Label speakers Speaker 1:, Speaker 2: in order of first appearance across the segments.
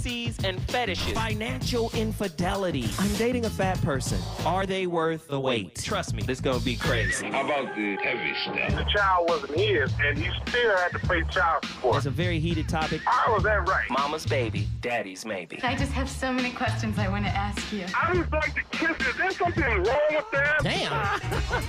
Speaker 1: fantasies and fetishes, financial infidelity. I'm dating a fat person. Are they worth the wait? Trust me, this gonna be crazy.
Speaker 2: How about the heavy stuff?
Speaker 3: The child wasn't his, and he still had to pay child support.
Speaker 1: It's a very heated topic.
Speaker 3: How was that right?
Speaker 1: Mama's baby, daddy's maybe.
Speaker 4: I just have so many questions I want to ask you.
Speaker 3: I just like to kiss. Is there something wrong with that?
Speaker 1: Damn.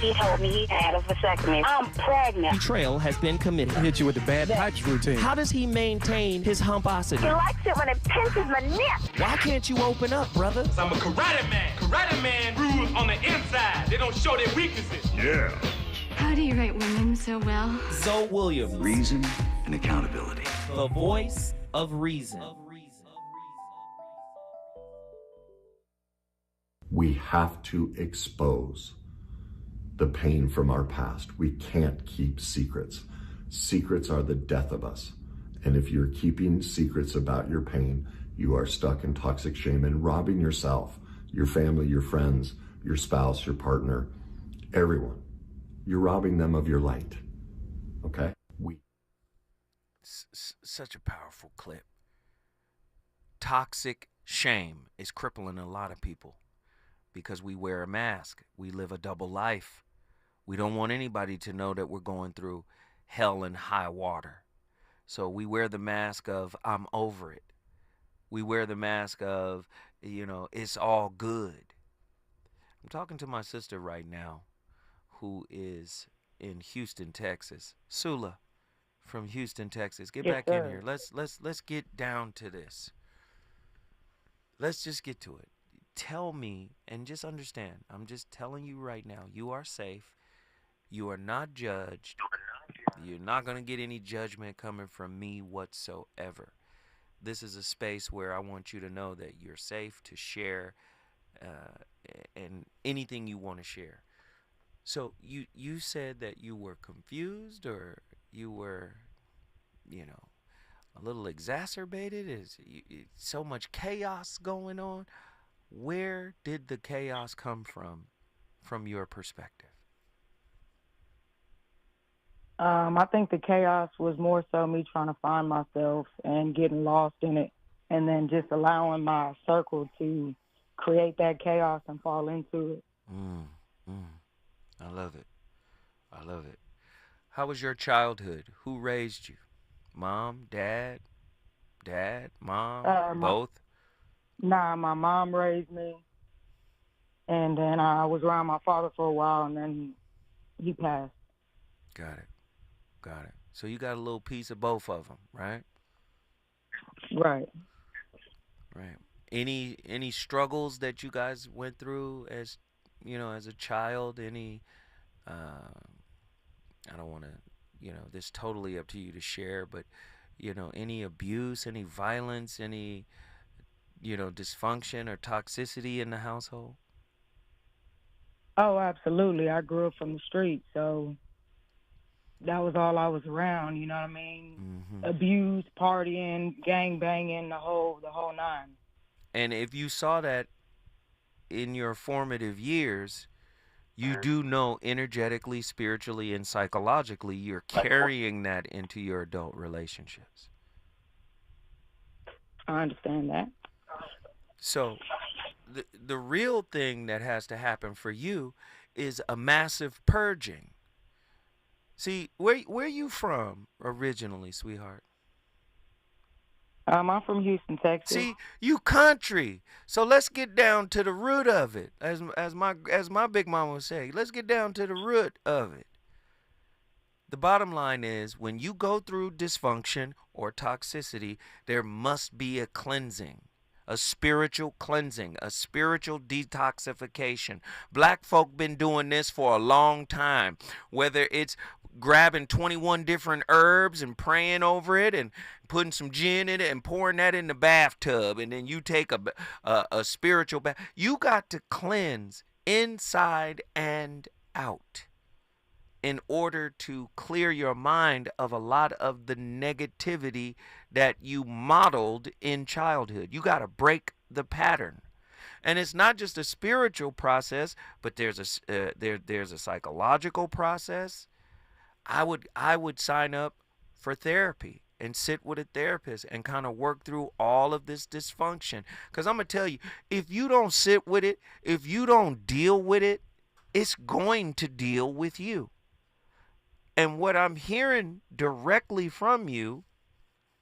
Speaker 5: He told me he had a vasectomy. I'm pregnant.
Speaker 1: Betrayal has been committed.
Speaker 6: Hit you with the bad pipes routine.
Speaker 1: How does he maintain his humposity?
Speaker 5: He likes it when it pinches my neck.
Speaker 1: Why can't you open up, brother?
Speaker 7: I'm a karate man. Karate man rules on the inside. They don't show their weaknesses.
Speaker 3: Yeah.
Speaker 4: How do you write women so well?
Speaker 1: Zoe Williams,
Speaker 2: Reason and accountability.
Speaker 1: the voice of reason.
Speaker 8: We have to expose the pain from our past. We can't keep secrets. Secrets are the death of us. And if you're keeping secrets about your pain, you are stuck in toxic shame and robbing yourself, your family, your friends, your spouse, your partner, everyone. You're robbing them of your light. Okay?
Speaker 9: Such a powerful clip. Toxic shame is crippling a lot of people because we wear a mask. We live a double life. We don't want anybody to know that we're going through hell and high water. So we wear the mask of, I'm over it. We wear the mask of, it's all good. I'm talking to my sister right now who is in Houston, Texas. Sula from Houston, Texas. Get back in here. Let's get down to this. Let's just get to it. Tell me, and just understand, I'm just telling you right now, you are safe. You are not judged. You're not going to get any judgment coming from me whatsoever. This is a space where I want you to know that you're safe to share and anything you want to share. So you said that you were confused or you were, a little exacerbated? Is so much chaos going on? Where did the chaos come from your perspective?
Speaker 10: I think the chaos was more so me trying to find myself and getting lost in it, and then just allowing my circle to create that chaos and fall into it.
Speaker 9: I love it. I love it. How was your childhood? Who raised you? Mom, dad, mom, both?
Speaker 10: Nah, my mom raised me, and then I was around my father for a while, and then he passed.
Speaker 9: Got it. So you got a little piece of both of them, right?
Speaker 10: Right.
Speaker 9: Any struggles that you guys went through as a child? Any I don't want to, this totally up to you to share, but any abuse, any violence, any dysfunction or toxicity in the household?
Speaker 10: Oh, absolutely. I grew up from the street, so that was all I was around, you know what I mean? Mm-hmm. Abuse, partying, gang banging, the whole nine. And
Speaker 9: if you saw that in your formative years, you do know energetically, spiritually, and psychologically you're carrying that into your adult relationships.
Speaker 10: I understand that.
Speaker 9: So the real thing that has to happen for you is a massive purging. See, where you from originally, sweetheart?
Speaker 10: I'm from Houston, Texas.
Speaker 9: See, you country. So let's get down to the root of it. As my big mama would say, let's get down to the root of it. The bottom line is when you go through dysfunction or toxicity, there must be a cleansing. A spiritual cleansing, a spiritual detoxification. Black folk been doing this for a long time, whether it's grabbing 21 different herbs and praying over it and putting some gin in it and pouring that in the bathtub, and then you take a spiritual bath. You got to cleanse inside and out in order to clear your mind of a lot of the negativity that you modeled in childhood. You got to break the pattern. And it's not just a spiritual process, but there's a psychological process. I would sign up for therapy. and sit with a therapist and kind of work through all of this dysfunction. Because I'm going to tell you, if you don't sit with it, if you don't deal with it, it's going to deal with you. And what I'm hearing directly from you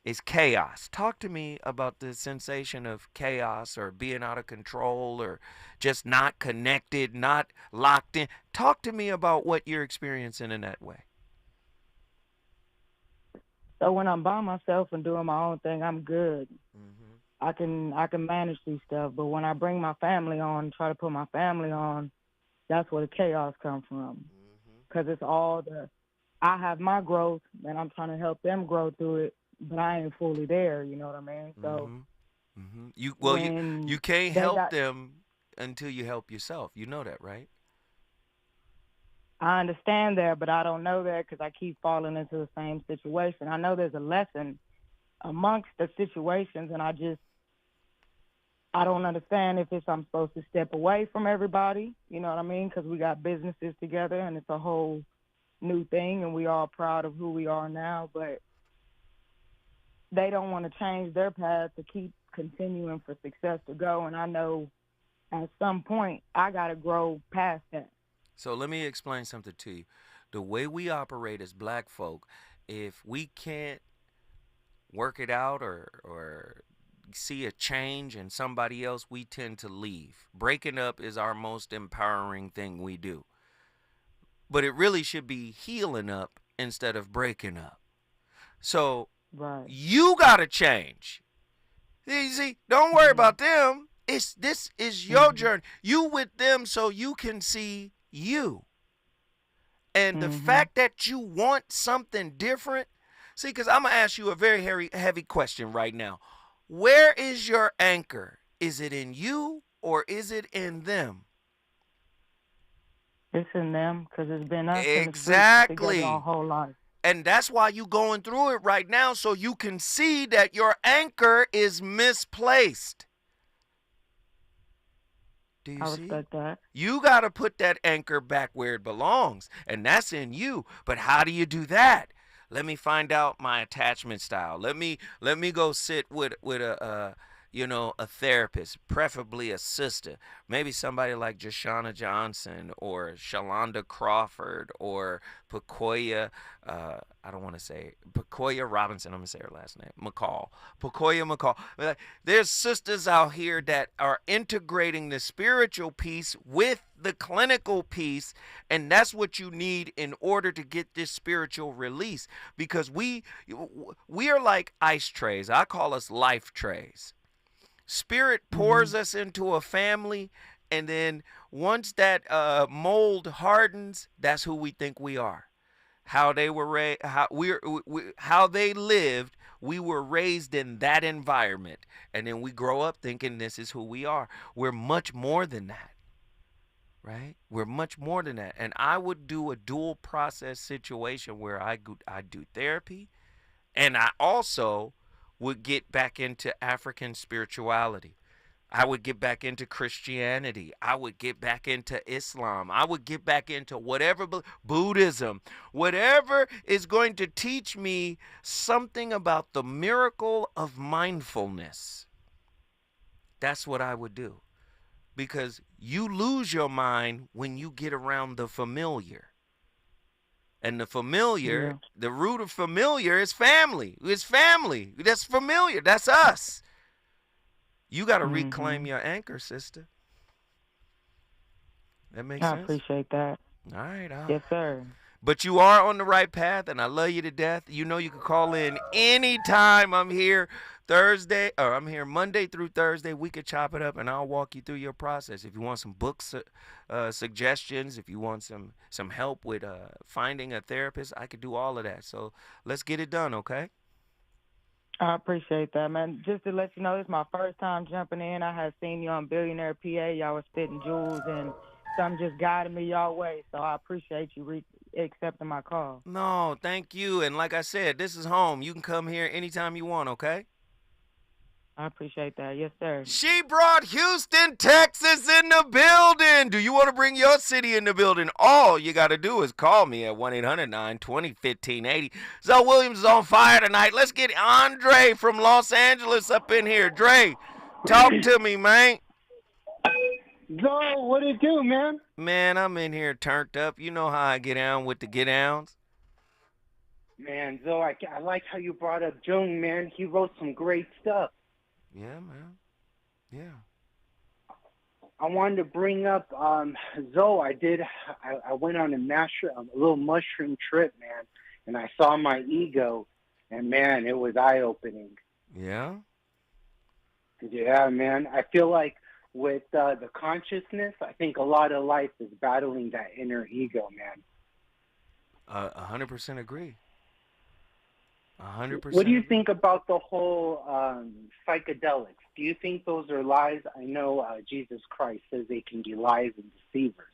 Speaker 9: is chaos. Talk to me about the sensation of chaos or being out of control or just not connected, not locked in. Talk to me about what you're experiencing in that way.
Speaker 10: So when I'm by myself and doing my own thing, I'm good. I can manage these stuff. But when I bring my family on, try to put my family on, that's where the chaos comes from. Because it's all I have my growth, and I'm trying to help them grow through it, but I ain't fully there, you know what I mean? So
Speaker 9: you can't help them until you help yourself. You know that, right?
Speaker 10: I understand that, but I don't know that because I keep falling into the same situation. I know there's a lesson amongst the situations, and I don't understand if I'm supposed to step away from everybody, you know what I mean? Because we got businesses together, and it's a whole new thing, and we all proud of who we are now, but they don't want to change their path to keep continuing for success to go, and I know at some point I got to grow past that.
Speaker 9: So let me explain something to you. The way we operate as black folk, if we can't work it out or see a change in somebody else, we tend to leave. Breaking up is our most empowering thing we do. But it really should be healing up instead of breaking up. So you got to change. See, don't worry about them. This is your journey. You with them so you can see you. And the fact that you want something different, see, because I'm going to ask you a very heavy question right now. Where is your anchor? Is it in you or is it in them?
Speaker 10: It's in them because it's been us
Speaker 9: exactly
Speaker 10: together our whole life.
Speaker 9: And that's why you're going through it right now, so you can see that your anchor is misplaced. Do you see?
Speaker 10: Respect that.
Speaker 9: You got to put that anchor back where it belongs, and that's in you. But how do you do that? Let me find out my attachment style. Let me go sit with a therapist, preferably a sister, maybe somebody like Jashana Johnson or Shalonda Crawford or Pacoya, Pacoya Robinson, I'm going to say her last name, Pacoya McCall. There's sisters out here that are integrating the spiritual piece with the clinical piece, and that's what you need in order to get this spiritual release, because we are like ice trays. I call us life trays. Spirit pours us into a family, and then once that mold hardens, that's who we think we are. How they were raised, how they lived, we were raised in that environment, and then we grow up thinking this is who we are. We're much more than that, right? We're much more than that. And I would do a dual process situation where I do therapy, and I also would get back into African spirituality. I would get back into Christianity. I would get back into Islam. I would get back into whatever, Buddhism, whatever is going to teach me something about the miracle of mindfulness. That's what I would do. Because you lose your mind when you get around the familiar. And the familiar, the root of familiar is family. It's family. That's familiar. That's us. You got to reclaim your anchor, sister. That makes sense?
Speaker 10: I appreciate that.
Speaker 9: All right.
Speaker 10: Yes, sir.
Speaker 9: But you are on the right path, and I love you to death. You know you can call in anytime. I'm here I'm here Monday through Thursday. We could chop it up, and I'll walk you through your process. If you want some book suggestions, if you want some help with finding a therapist, I could do all of that. So let's get it done, okay?
Speaker 10: I appreciate that, man. Just to let you know, it's my first time jumping in. I had seen you on Billionaire PA. Y'all was spitting jewels, and something just guided me y'all way. So I appreciate you accepting my call.
Speaker 9: No, thank you. And like I said, this is home. You can come here anytime you want, okay?
Speaker 10: I appreciate that. Yes, sir.
Speaker 9: She brought Houston, Texas in the building. Do you want to bring your city in the building? All you got to do is call me at 1-800-920-1580. Zoe Williams is on fire tonight. Let's get Andre from Los Angeles up in here. Dre, talk to me, man.
Speaker 11: Zoe, what it do, man?
Speaker 9: Man, I'm in here turned up. You know how I get down with the get downs.
Speaker 11: Man, Zoe, I like how you brought up Jung, man. He wrote some great stuff.
Speaker 9: Yeah, man. Yeah.
Speaker 11: I wanted to bring up Zoe. I went on a little mushroom trip, man, and I saw my ego, and man, it was eye opening.
Speaker 9: Yeah.
Speaker 11: Yeah, man. I feel like with the consciousness, I think a lot of life is battling that inner ego, man.
Speaker 9: 100% agree. 100%.
Speaker 11: What do you think about the whole psychedelics? Do you think those are lies? I know Jesus Christ says they can be lies and deceivers.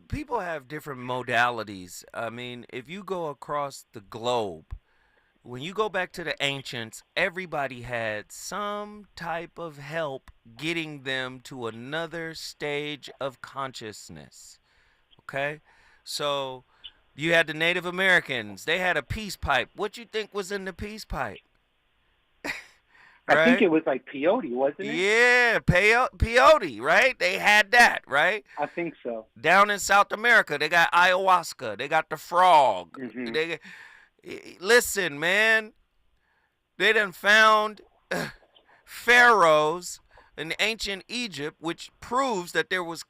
Speaker 9: People have different modalities. I mean, if you go across the globe, when you go back to the ancients, everybody had some type of help getting them to another stage of consciousness. Okay? So you had the Native Americans. They had a peace pipe. What you think was in the peace pipe?
Speaker 11: Right? I think it was like peyote, wasn't it?
Speaker 9: Yeah, peyote, right? They had that, right?
Speaker 11: I think so.
Speaker 9: Down in South America, they got ayahuasca. They got the frog.
Speaker 11: Mm-hmm.
Speaker 9: Listen, man. They done found pharaohs in ancient Egypt, which proves that there was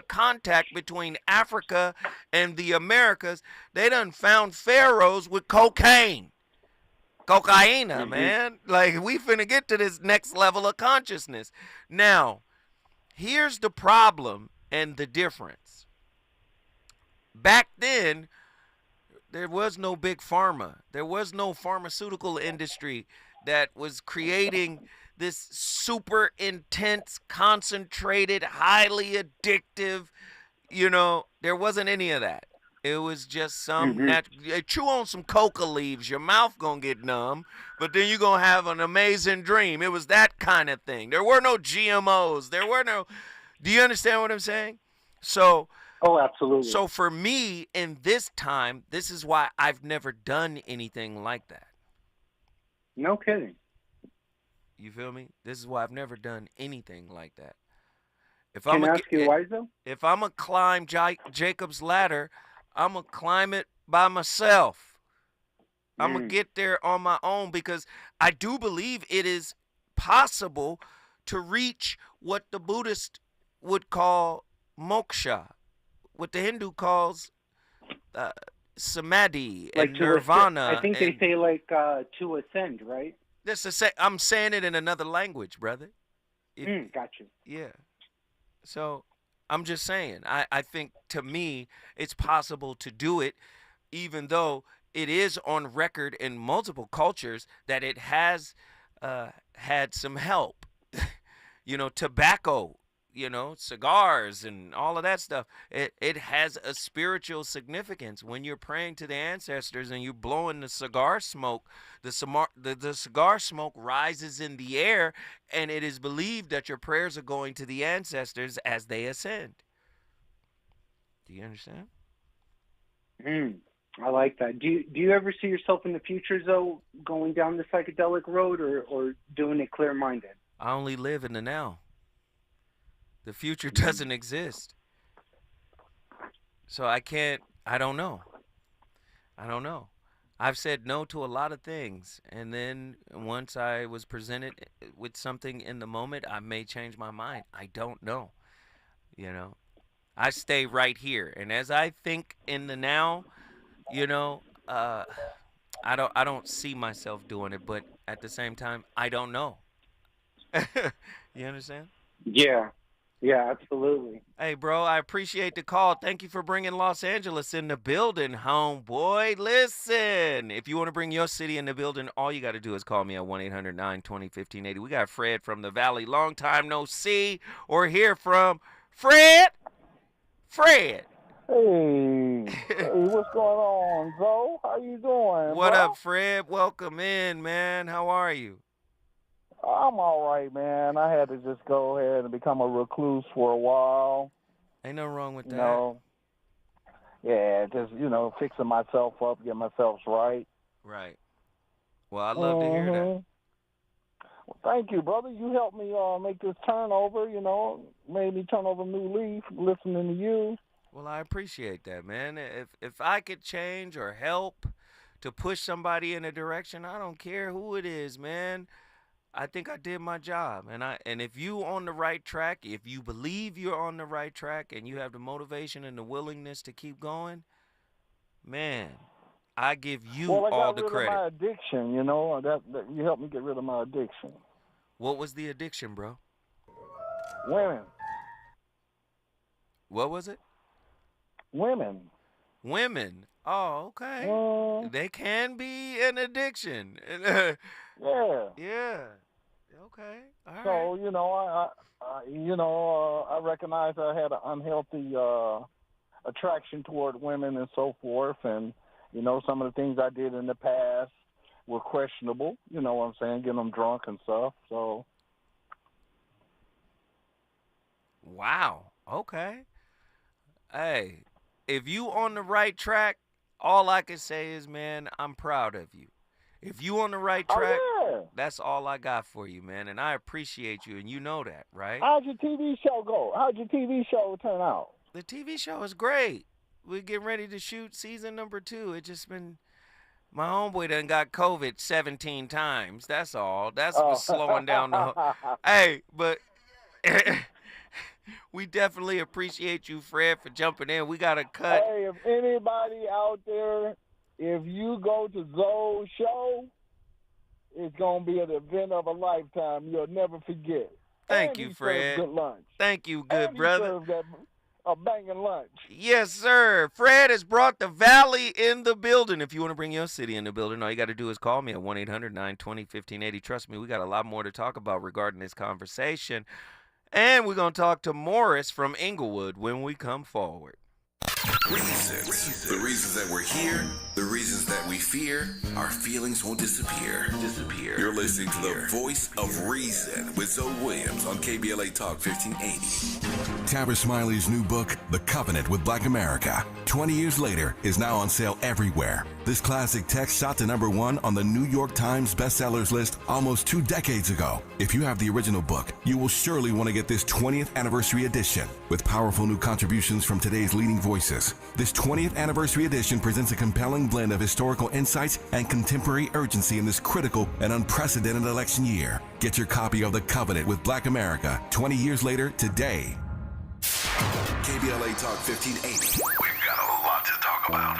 Speaker 9: contact between Africa and the Americas. They done found pharaohs with cocaine. Cocaina, man. Like, we finna get to this next level of consciousness. Now, here's the problem and the difference. Back then, there was no big pharma. There was no pharmaceutical industry that was creating this super intense, concentrated, highly addictive, there wasn't any of that. It was just some chew on some coca leaves, your mouth gonna get numb, but then you're gonna have an amazing dream. It was that kind of thing. There were no GMOs. There were no. Do you understand what I'm saying? So.
Speaker 11: Oh, absolutely.
Speaker 9: So for me, in this time, this is why I've never done anything like that.
Speaker 11: No kidding.
Speaker 9: You feel me? This is why I've never done anything like that.
Speaker 11: Can I ask you why, though?
Speaker 9: If I'm gonna climb Jacob's ladder, I'm going to climb it by myself. I'm going to get there on my own because I do believe it is possible to reach what the Buddhist would call moksha, what the Hindu calls samadhi and nirvana.
Speaker 11: I think they say like to ascend, right?
Speaker 9: I'm saying it in another language, brother.
Speaker 11: Gotcha.
Speaker 9: Yeah. So I'm just saying, I think to me, it's possible to do it, even though it is on record in multiple cultures that it has had some help. Tobacco, cigars and all of that stuff. It has a spiritual significance. When you're praying to the ancestors and you're blowing the cigar smoke, the cigar smoke rises in the air, and it is believed that your prayers are going to the ancestors as they ascend. Do you understand?
Speaker 11: I like that. Do you ever see yourself in the future, though, going down the psychedelic road or doing it clear-minded?
Speaker 9: I only live in the now. The future doesn't exist. So I don't know. I've said no to a lot of things. And then once I was presented with something in the moment, I may change my mind. I don't know. I stay right here. And as I think in the now, I don't see myself doing it. But at the same time, I don't know. You understand?
Speaker 11: Yeah, absolutely.
Speaker 9: Hey, bro, I appreciate the call. Thank you for bringing Los Angeles in the building, homeboy. Listen, if you want to bring your city in the building, all you got to do is call me at 1-800-920-1580. We got Fred from the Valley. Long time no see or hear from. Fred,
Speaker 12: Hey, what's going on, Zoe? How you doing?
Speaker 9: What
Speaker 12: bro?
Speaker 9: up, Fred? Welcome in, man. How are you?
Speaker 12: I'm all right, man. I had to just go ahead and become a recluse for a while.
Speaker 9: Ain't no wrong with that.
Speaker 12: Yeah, just, fixing myself up, getting myself right.
Speaker 9: Right. Well, I'd love to hear that.
Speaker 12: Well, thank you, brother. You helped me make this turnover, made me turn over a new leaf listening to you.
Speaker 9: Well, I appreciate that, man. If I could change or help to push somebody in a direction, I don't care who it is, man. I think I did my job. And if you on the right track, if you believe you're on the right track and you have the motivation and the willingness to keep going, man, I give you all the credit.
Speaker 12: Well, I got rid of my addiction, that you helped me get rid of my addiction.
Speaker 9: What was the addiction, bro?
Speaker 12: Women.
Speaker 9: What was it?
Speaker 12: Women.
Speaker 9: Women. Oh, okay. They can be an addiction.
Speaker 12: Yeah.
Speaker 9: Yeah. Okay. All right.
Speaker 12: So, I recognize I had an unhealthy attraction toward women and so forth. And, some of the things I did in the past were questionable. You know what I'm saying? Getting them drunk and stuff. So.
Speaker 9: Wow. Okay. Hey, if you on the right track, all I can say is, man, I'm proud of you. If you on the right track, that's all I got for you, man. And I appreciate you, and you know that, right?
Speaker 12: How'd your TV show go? How'd your TV show turn out?
Speaker 9: The TV show is great. We're getting ready to shoot season number 2. It just been, my homeboy done got COVID 17 times. That's all. That's what's slowing down the whole. Hey, but we definitely appreciate you, Fred, for jumping in. We got to cut.
Speaker 12: Hey, if anybody out there, if you go to Zoe's show, it's going to be an event of a lifetime. You'll never forget.
Speaker 9: Thank you, Fred.
Speaker 12: Good lunch.
Speaker 9: Thank you, good brother.
Speaker 12: A banging lunch.
Speaker 9: Yes, sir. Fred has brought the Valley in the building. If you want to bring your city in the building, all you got to do is call me at 1-800-920-1580. Trust me, we got a lot more to talk about regarding this conversation. And we're going to talk to Morris from Inglewood when we come forward.
Speaker 13: Reasons. The reasons that we're here, the reasons that we fear, our feelings won't disappear. You're listening to the Voice of Reason with Zoe Williams on KBLA Talk 1580.
Speaker 14: Tabitha Smiley's new book, The Covenant with Black America, 20 years later, is now on sale everywhere. This classic text shot to #1 on the New York Times bestsellers list almost 2 decades ago. If you have the original book, you will surely want to get this 20th anniversary edition with powerful new contributions from today's leading voices. This 20th anniversary edition presents a compelling blend of historical insights and contemporary urgency in this critical and unprecedented election year. Get your copy of The Covenant with Black America 20 years later today.
Speaker 13: KBLA Talk 1580. We've got a lot to talk about.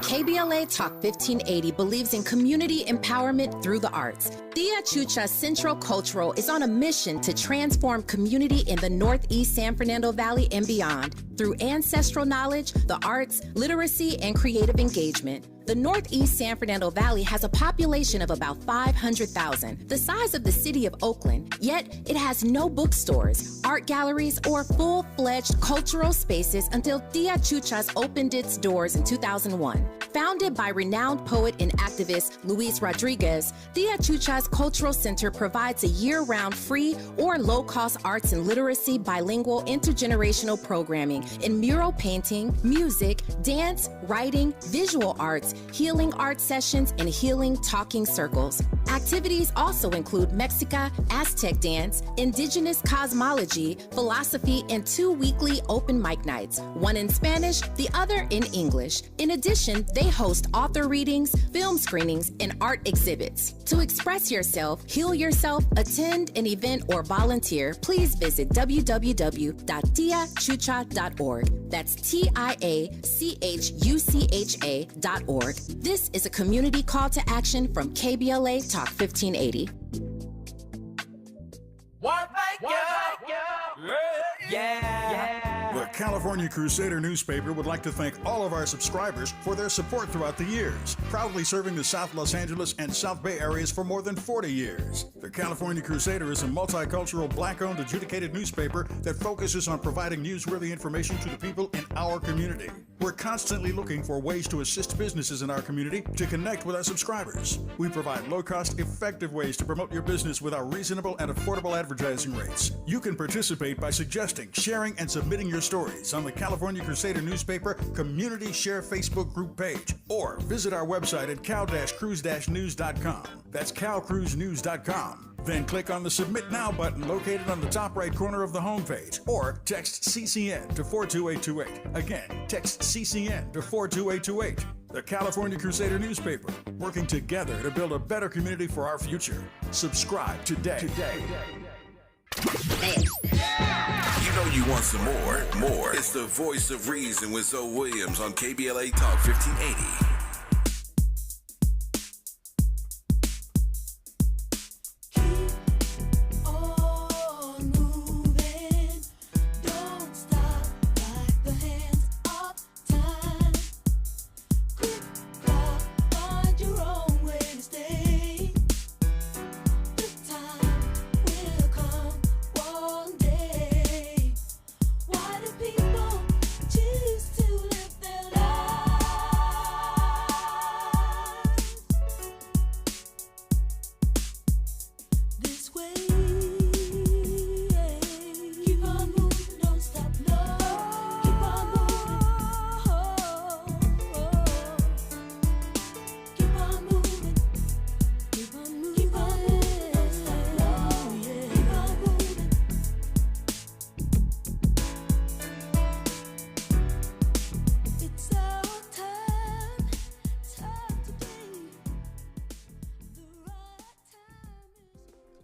Speaker 15: KBLA Talk 1580 believes in community empowerment through the arts. Tia Chucha Central Cultural is on a mission to transform community in the Northeast San Fernando Valley and beyond through ancestral knowledge, the arts, literacy, and creative engagement. The Northeast San Fernando Valley has a population of about 500,000, the size of the city of Oakland, yet it has no bookstores, art galleries, or full-fledged cultural spaces until Tia Chucha's opened its doors in 2001. Founded by renowned poet and activist Luis Rodriguez, Tia Chucha's Cultural Center provides a year-round free or low-cost arts and literacy bilingual intergenerational programming in mural painting, music, dance, writing, visual arts, healing art sessions, and healing talking circles. Activities also include Mexica, Aztec dance, indigenous cosmology, philosophy, and 2 weekly open mic nights, one in Spanish, the other in English. In addition, they host author readings, film screenings, and art exhibits. To express yourself, heal yourself, attend an event, or volunteer, please visit www.tiachucha.org. That's TIACHUCHA.org. This is a community call to action from KBLA Talk 1580.
Speaker 16: The California Crusader newspaper would like to thank all of our subscribers for their support throughout the years, proudly serving the South Los Angeles and South Bay areas for more than 40 years. The California Crusader is a multicultural, black-owned, adjudicated newspaper that focuses on providing newsworthy information to the people in our community. We're constantly looking for ways to assist businesses in our community to connect with our subscribers. We provide low-cost, effective ways to promote your business with our reasonable and affordable advertising rates. You can participate by suggesting, sharing, and submitting your stories on the California Crusader newspaper Community Share Facebook group page, or visit our website at cal-cruise-news.com. That's calcruisenews.com. Then click on the Submit Now button located on the top right corner of the homepage, or text CCN to 42828. Again, text CCN to 42828. The California Crusader newspaper, working together to build a better community for our future. Subscribe today.
Speaker 13: You know you want some more. It's the Voice of Reason with Zoe Williams on KBLA Talk 1580.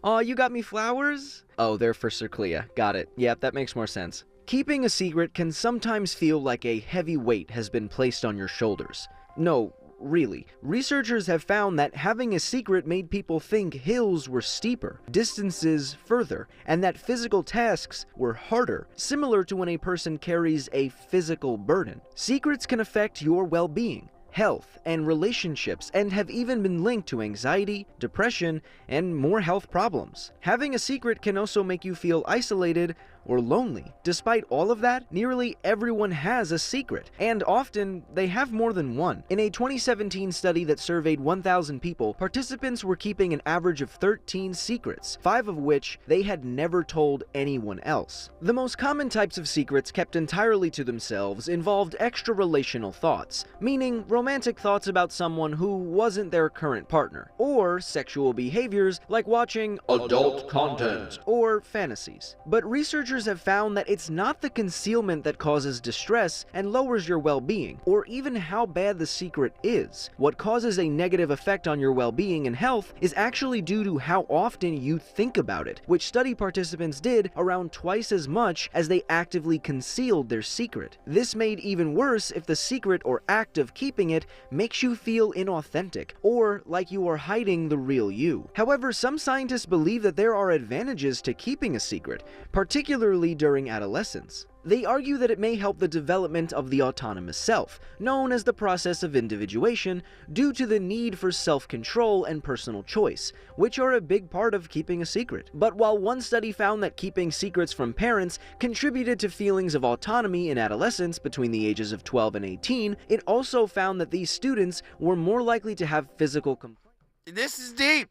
Speaker 17: Aw, you got me flowers? Oh, they're for Sir Clea. Got it. Yep, that makes more sense. Keeping a secret can sometimes feel like a heavy weight has been placed on your shoulders. No, really. Researchers have found that having a secret made people think hills were steeper, distances further, and that physical tasks were harder, similar to when a person carries a physical burden. Secrets can affect your well-being, health, and relationships, and have even been linked to anxiety, depression, and more health problems. Having a secret can also make you feel isolated or lonely. Despite all of that, nearly everyone has a secret, and often they have more than one. In a 2017 study that surveyed 1,000 people, participants were keeping an average of 13 secrets, 5 of which they had never told anyone else. The most common types of secrets kept entirely to themselves involved extra-relational thoughts, meaning romantic thoughts about someone who wasn't their current partner, or sexual behaviors like watching adult content or fantasies. But researchers have found that it's not the concealment that causes distress and lowers your well-being, or even how bad the secret is. What causes a negative effect on your well-being and health is actually due to how often you think about it, which study participants did around twice as much as they actively concealed their secret. This made even worse if the secret or act of keeping it makes you feel inauthentic, or like you are hiding the real you. However, some scientists believe that there are advantages to keeping a secret, particularly during adolescence. They argue that it may help the development of the autonomous self, known as the process of individuation, due to the need for self-control and personal choice, which are a big part of keeping a secret. But while one study found that keeping secrets from parents contributed to feelings of autonomy in adolescence between the ages of 12 and 18, it also found that these students were more likely to have physical complaints.
Speaker 9: This is deep.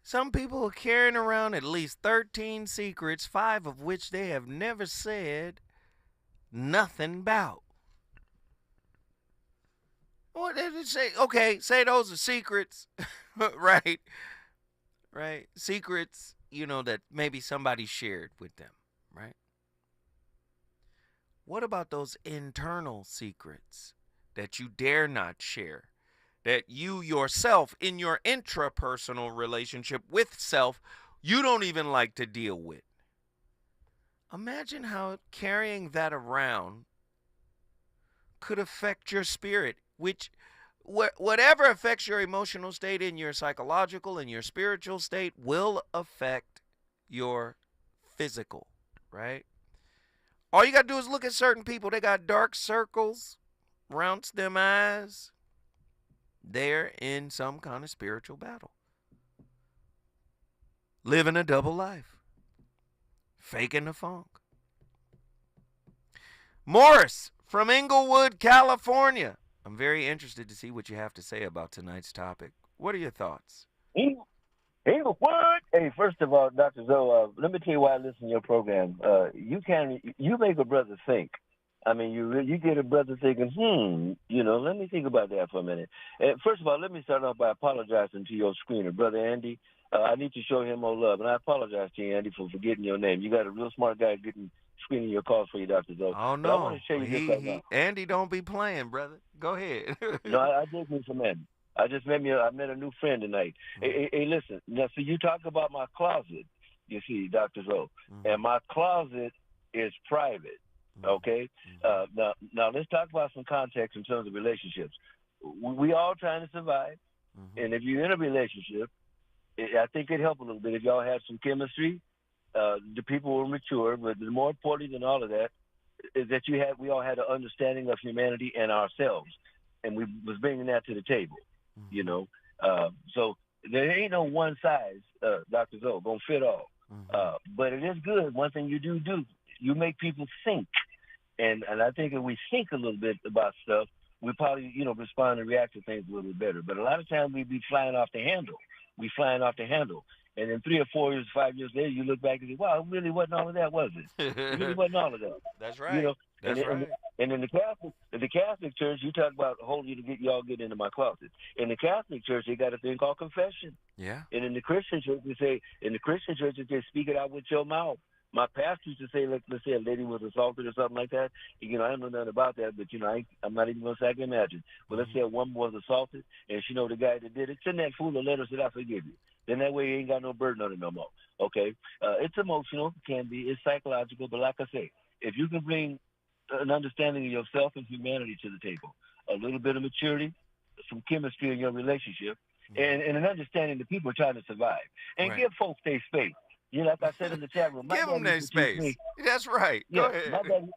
Speaker 9: Some people are carrying around at least 13 secrets, 5 of which they have never said nothing about. What did it say? Okay, say those are secrets, right? Right? Secrets, that maybe somebody shared with them, right? What about those internal secrets that you dare not share? That you yourself, in your intrapersonal relationship with self, you don't even like to deal with. Imagine how carrying that around could affect your spirit, which whatever affects your emotional state and your psychological and your spiritual state will affect your physical, right? All you got to do is look at certain people. They got dark circles around them eyes. They're in some kind of spiritual battle. Living a double life. Faking the funk. Morris from Inglewood, California. I'm very interested to see what you have to say about tonight's topic. What are your thoughts?
Speaker 18: Inglewood. Hey, first of all, Dr. Zoe, let me tell you why I listen to your program. You make a brother think. I mean, you get a brother thinking, let me think about that for a minute. First of all, let me start off by apologizing to your screener, Brother Andy. I need to show him more love, and I apologize to you, Andy, for forgetting your name. You got a real smart guy screening your calls for you, Dr. Zoe.
Speaker 9: Oh, no.
Speaker 18: But I want to show you this right now.
Speaker 9: Andy don't be playing, brother. Go ahead.
Speaker 18: No, I did meet some Andy. I met a new friend tonight. Mm-hmm. Hey, listen. Now, so you talk about my closet, you see, Dr. Zoe, and my closet is private. Okay. Now let's talk about some context in terms of relationships. We all trying to survive, and if you're in a relationship, I think it'd help a little bit if y'all had some chemistry. The people were mature, but the more important than all of that is that we all had an understanding of humanity and ourselves, and we was bringing that to the table. So there ain't no one size, Dr. Zoe, gonna fit all. But it is good. One thing you do, you make people think. And I think if we think a little bit about stuff, we probably, respond and react to things a little bit better. But a lot of times we be flying off the handle. And then 3 or 4 years, 5 years later, you look back and say, wow, it really wasn't all of that, was it? It really wasn't all of that.
Speaker 9: That's right. That's right.
Speaker 18: And in the Catholic Church, you talk about holy to get y'all get into my closet. In the Catholic Church, they got a thing called confession.
Speaker 9: Yeah.
Speaker 18: And in the Christian Church, they say, speak it out with your mouth. My pastor used to say, let's say a lady was assaulted or something like that. I don't know nothing about that, but, I'm not even going to say I can imagine. But let's say a woman was assaulted, and she know the guy that did it. Send that fool a letter, said, I forgive you. Then that way you ain't got no burden on it no more, okay? It's emotional, can be. It's psychological, but like I say, if you can bring an understanding of yourself and humanity to the table, a little bit of maturity, some chemistry in your relationship, and an understanding that people are trying to survive. And give folks their space. Like I said in the chat room,
Speaker 9: give them their space. That's right. Go ahead.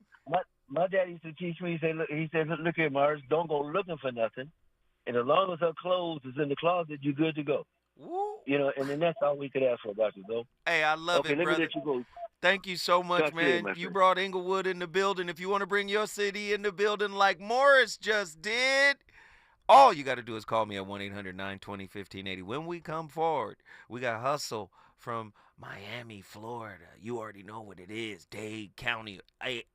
Speaker 18: My daddy used to teach me. He said, look here, Mars, don't go looking for nothing, and as long as her clothes is in the closet, you're good to go.
Speaker 9: Woo.
Speaker 18: And then that's all we could ask for, Dr. Zoe.
Speaker 9: Hey, I love it, brother.
Speaker 18: Let me let you go.
Speaker 9: Thank you so much, man. You brought Inglewood in the building. If you want to bring your city in the building like Morris just did, all you got to do is call me at 1-800-920-1580. When we come forward, we got Hustle from Miami, Florida. You already know what it is. Dade County,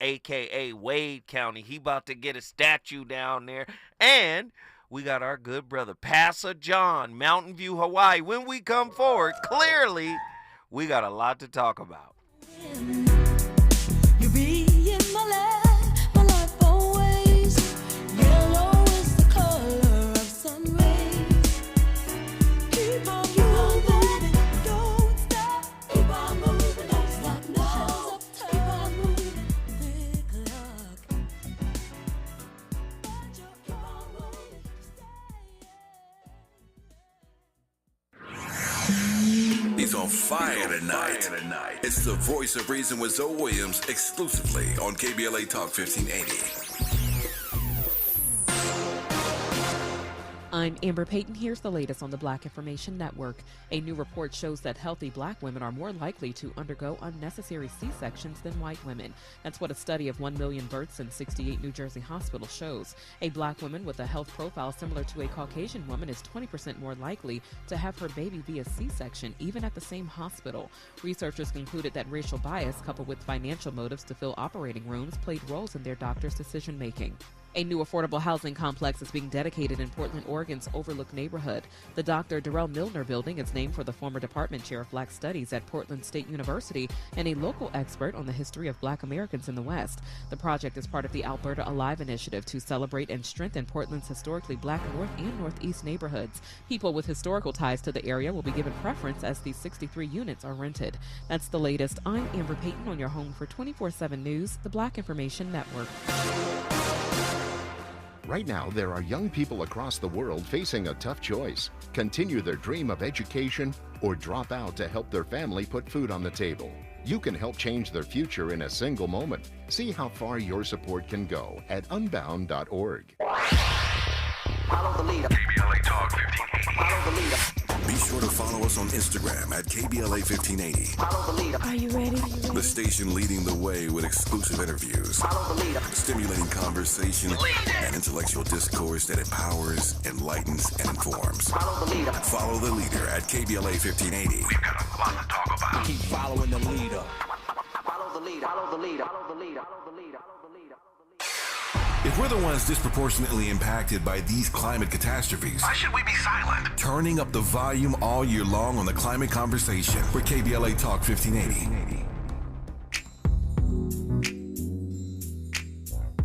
Speaker 9: a.k.a. Wade County. He about to get a statue down there. And we got our good brother, Pastor John, Mountain View, Hawaii. When we come forward, clearly, we got a lot to talk about.
Speaker 19: You be in my life always. Yellow is the color of sun rays. Keep on moving, don't stop. Keep on moving, don't stop now. Keep on moving, pick luck. Keep on moving,
Speaker 13: He's on fire tonight. It's the Voice of Reason with Zoe Williams, exclusively on KBLA Talk 1580.
Speaker 20: I'm Amber Payton. Here's the latest on the Black Information Network. A new report shows that healthy black women are more likely to undergo unnecessary C-sections than white women. That's what a study of 1 million births in 68 New Jersey hospitals shows. A black woman with a health profile similar to a Caucasian woman is 20% more likely to have her baby via C-section, even at the same hospital. Researchers concluded that racial bias, coupled with financial motives to fill operating rooms, played roles in their doctors' decision-making. A new affordable housing complex is being dedicated in Portland, Oregon's Overlook neighborhood. The Dr. Darrell Milner building is named for the former department chair of Black Studies at Portland State University and a local expert on the history of Black Americans in the West. The project is part of the Alberta Alive initiative to celebrate and strengthen Portland's historically Black North and Northeast neighborhoods. People with historical ties to the area will be given preference as these 63 units are rented. That's the latest. I'm Amber Payton on your home for 24/7 News, the Black Information Network.
Speaker 21: Right now, there are young people across the world facing a tough choice: continue their dream of education or drop out to help their family put food on the table. You can help change their future in a single moment. See how far your support can go at unbound.org.
Speaker 13: Follow the leader. KBLA Talk 1580. Follow the leader. Be sure to follow us on Instagram at KBLA 1580.
Speaker 19: Follow the leader. Are you ready?
Speaker 13: The station leading the way with exclusive interviews,
Speaker 19: Follow the leader.
Speaker 13: stimulating conversation, and intellectual discourse that empowers, enlightens, and informs.
Speaker 19: Follow the leader.
Speaker 13: Follow the leader at KBLA 1580. We've got a lot to talk about.
Speaker 1: Keep following the leader.
Speaker 19: Follow the leader. Follow the leader. Follow the leader. Follow the leader.
Speaker 13: If we're the ones disproportionately impacted by these climate catastrophes, why should we be silent? Turning up the volume all year long on the climate conversation. We're KBLA Talk 1580.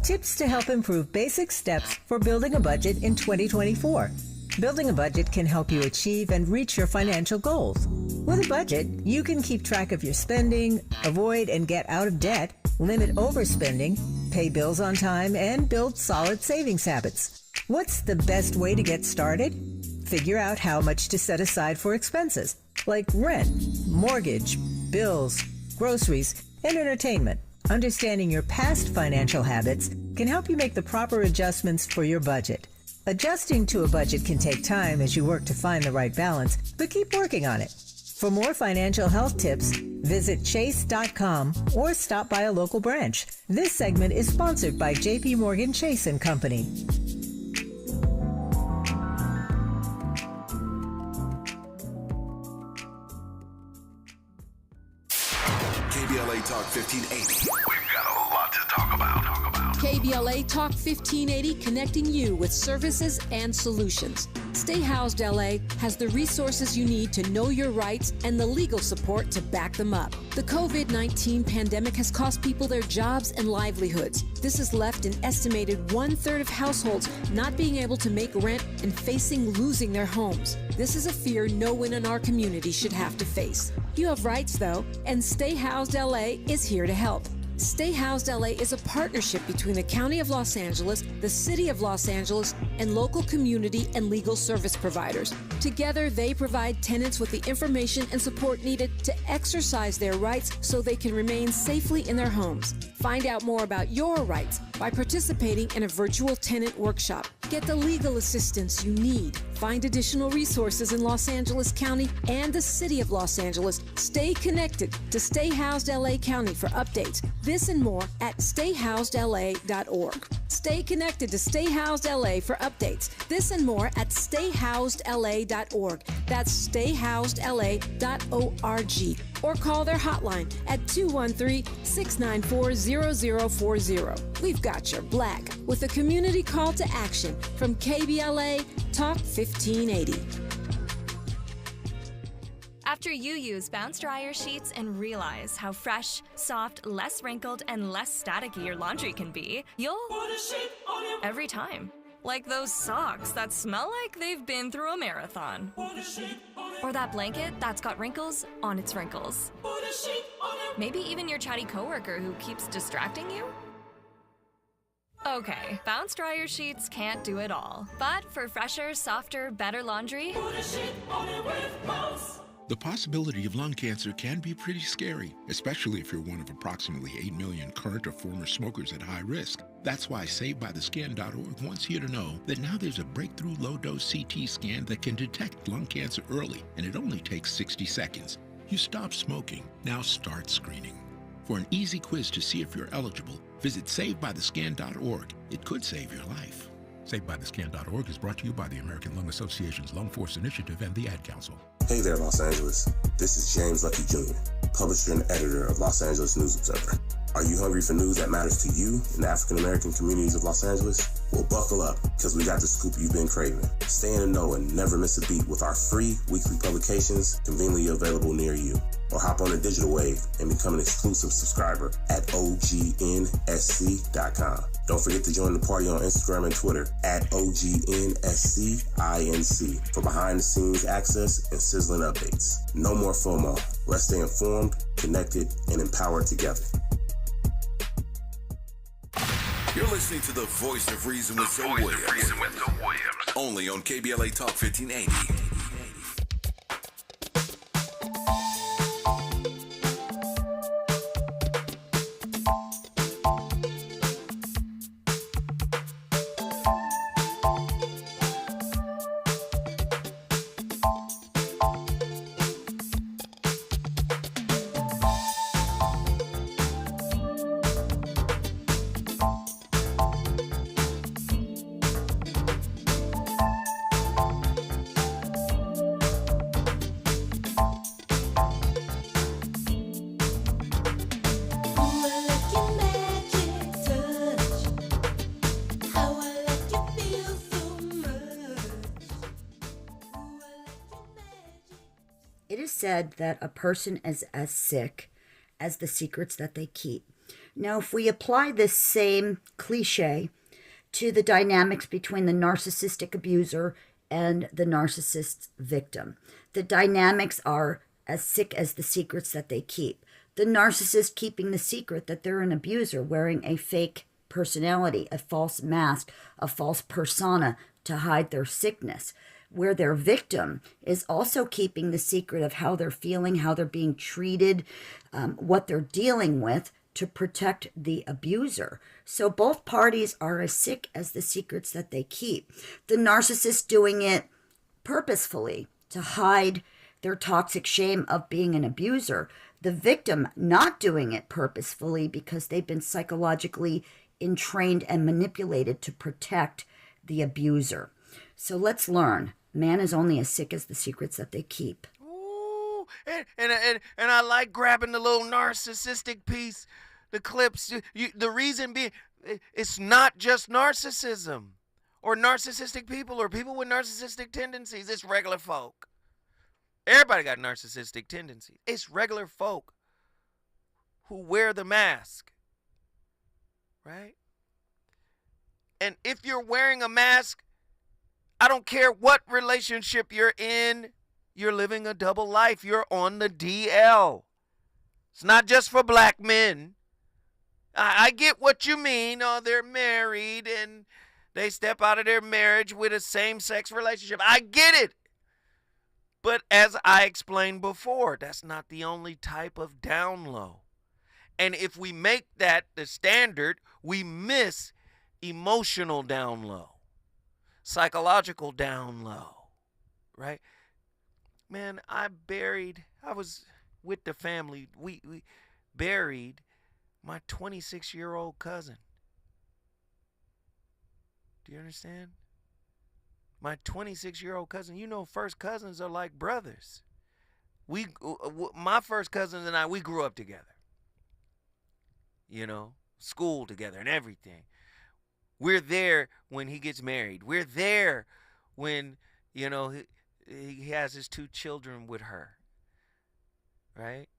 Speaker 6: Tips to help improve basic steps for building a budget in 2024. Building a budget can help you achieve and reach your financial goals. With a budget, you can keep track of your spending, avoid and get out of debt, limit overspending, pay bills on time, and build solid savings habits. What's the best way to get started? Figure out how much to set aside for expenses, like rent, mortgage, bills, groceries, and entertainment. Understanding your past financial habits can help you make the proper adjustments for your budget. Adjusting to a budget can take time as you work to find the right balance, but keep working on it. For more financial health tips, visit chase.com or stop by a local branch. This segment is sponsored by J.P. Morgan Chase & Company.
Speaker 13: KBLA Talk 1580. We've got a lot to talk about.
Speaker 22: KBLA Talk 1580, connecting you with services and solutions. Stay Housed LA has the resources you need to know your rights and the legal support to back them up. The COVID-19 pandemic has cost people their jobs and livelihoods. This has left an estimated 1/3 of households not being able to make rent and facing losing their homes. This is a fear no one in our community should have to face. You have rights, though, and Stay Housed LA is here to help. Stay Housed LA is a partnership between the County of Los Angeles, the City of Los Angeles, and local community and legal service providers. Together, they provide tenants with the information and support needed to exercise their rights so they can remain safely in their homes. Find out more about your rights by participating in a virtual tenant workshop. Get the legal assistance you need. Find additional resources in Los Angeles County and the City of Los Angeles. Stay connected to Stay Housed LA County for updates. This and more at stayhousedla.org. Stay connected to Stay Housed LA for updates. This and more at stayhousedla.org. That's stayhousedla.org. Or call their hotline at 213-694-0040. We've got your black with a community call to action from KBLA Talk 1580.
Speaker 23: After you use Bounce Dryer sheets and realize how fresh, soft, less wrinkled, and less staticky your laundry can be, you'll put a sheet on it every time. Like those socks that smell like they've been through a marathon. Put a sheet on it. Or that blanket that's got wrinkles on its wrinkles. Put a sheet on it. Maybe even your chatty coworker who keeps distracting you. Okay, Bounce Dryer sheets can't do it all. But for fresher, softer, better laundry, put a sheet on it with Bounce.
Speaker 24: The possibility of lung cancer can be pretty scary, especially if you're one of approximately 8 million current or former smokers at high risk. That's why SaveByTheScan.org wants you to know that now there's a breakthrough low-dose CT scan that can detect lung cancer early, and it only takes 60 seconds. You stop smoking, now start screening. For an easy quiz to see if you're eligible, visit SaveByTheScan.org. It could save your life. SaveByTheScan.org is brought to you by the American Lung Association's Lung Force Initiative and the Ad Council.
Speaker 25: Hey there, Los Angeles. This is James Lucky Jr., publisher and editor of Los Angeles News Observer. Are you hungry for news that matters to you in the African-American communities of Los Angeles? Well, buckle up, because we got the scoop you've been craving. Stay in the know and never miss a beat with our free weekly publications conveniently available near you. Or hop on the digital wave and become an exclusive subscriber at OGNSC.com. Don't forget to join the party on Instagram and Twitter at OGNSCINC for behind-the-scenes access and sizzling updates. No more FOMO. Let's stay informed, connected, and empowered together.
Speaker 13: You're listening to the Voice of Reason with Zoe Williams. Only on KBLA Talk 1580.
Speaker 2: said that a person is as sick as the secrets that they keep. Now, if we apply this same cliche to the dynamics between the narcissistic abuser and the narcissist's victim, the dynamics are as sick as the secrets that they keep. The narcissist keeping the secret that they're an abuser, wearing a fake personality, a false mask, a false persona to hide their sickness, where their victim is also keeping the secret of how they're feeling, how they're being treated, what they're dealing with to protect the abuser. So both parties are as sick as the secrets that they keep. The narcissist doing it purposefully to hide their toxic shame of being an abuser. The victim not doing it purposefully because they've been psychologically entrained and manipulated to protect the abuser. So let's learn. Man is only as sick as the secrets that they keep.
Speaker 9: Ooh, and I like grabbing the little narcissistic piece, the clips. The reason being, it's not just narcissism or narcissistic people or people with narcissistic tendencies. It's regular folk. Everybody got narcissistic tendencies. It's regular folk who wear the mask, right? And if you're wearing a mask, I don't care what relationship you're in, you're living a double life. You're on the DL. It's not just for black men. I get what you mean. Oh, they're married and they step out of their marriage with a same-sex relationship. I get it. But as I explained before, that's not the only type of down low. And if we make that the standard, we miss emotional down low, psychological down low, right? Man, I was with the family. We buried my 26-year-old cousin. Do you understand? My 26-year-old cousin. You know, first cousins are like brothers. My first cousins and I, we grew up together. You know, school together and everything. We're there when he gets married. We're there when, you know, he has his 2 children with her. Right?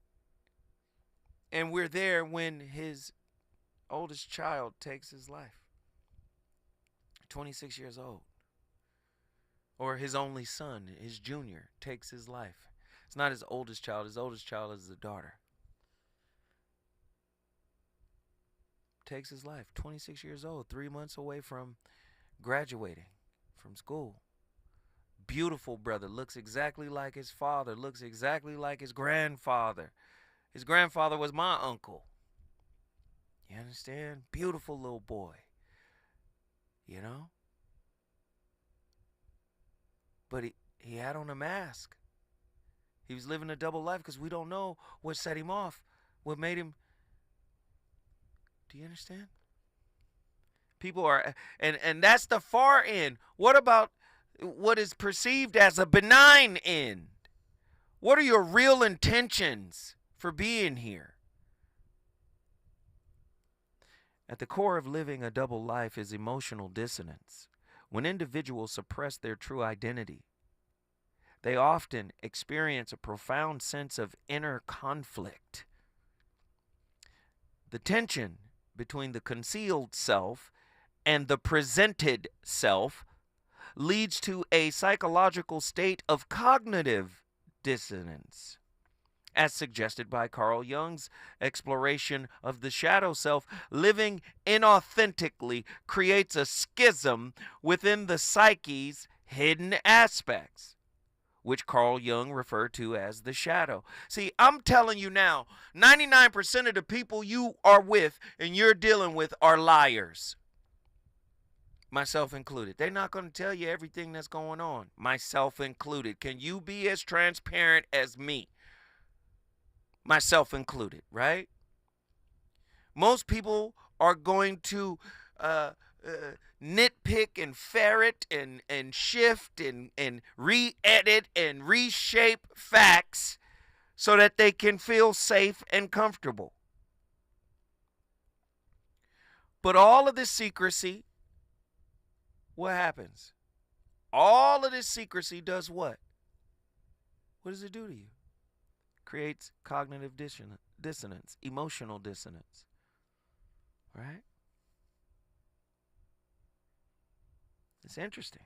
Speaker 9: And we're there when his oldest child takes his life. 26 years old. Or his only son, his junior, takes his life. It's not his oldest child. His oldest child is the daughter. Takes his life. 26 years old, 3 months away from graduating from school. Beautiful brother. Looks exactly like his father. Looks exactly like his grandfather. His grandfather was my uncle. You understand? Beautiful little boy. You know? But he had on a mask. He was living a double life because we don't know what set him off, what made him. Do you understand? People are, and that's the far end. What about what is perceived as a benign end? What are your real intentions for being here? At the core of living a double life is emotional dissonance. When individuals suppress their true identity, they often experience a profound sense of inner conflict. The tension between the concealed self and the presented self leads to a psychological state of cognitive dissonance. As suggested by Carl Jung's exploration of the shadow self, living inauthentically creates a schism within the psyche's hidden aspects, which Carl Jung referred to as the shadow. See, I'm telling you now, 99% of the people you are with and you're dealing with are liars. Myself included. They're not going to tell you everything that's going on. Myself included. Can you be as transparent as me? Myself included, right? Most people are going to nitpick and ferret and shift and re-edit and reshape facts so that they can feel safe and comfortable. But all of this secrecy, what happens? All of this secrecy does what? What does it do to you? creates cognitive dissonance, emotional dissonance, right? It's interesting.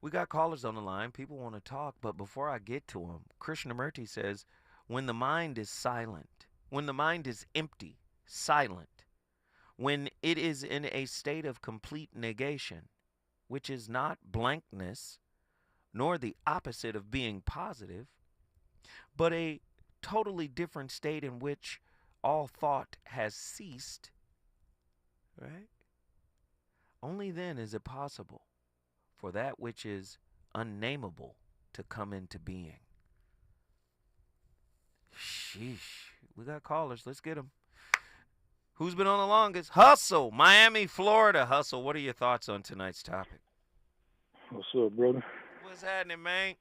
Speaker 9: We got callers on the line. People want to talk, but before I get to them, Krishnamurti says, when the mind is silent, when the mind is empty, silent, when it is in a state of complete negation, which is not blankness, nor the opposite of being positive, but a totally different state in which all thought has ceased, right? Only then is it possible for that which is unnameable to come into being. Sheesh. We got callers. Let's get them. Who's been on the longest? Hustle, Miami, Florida. Hustle, what are your thoughts on tonight's topic?
Speaker 3: What's up, brother?
Speaker 9: What's happening, man?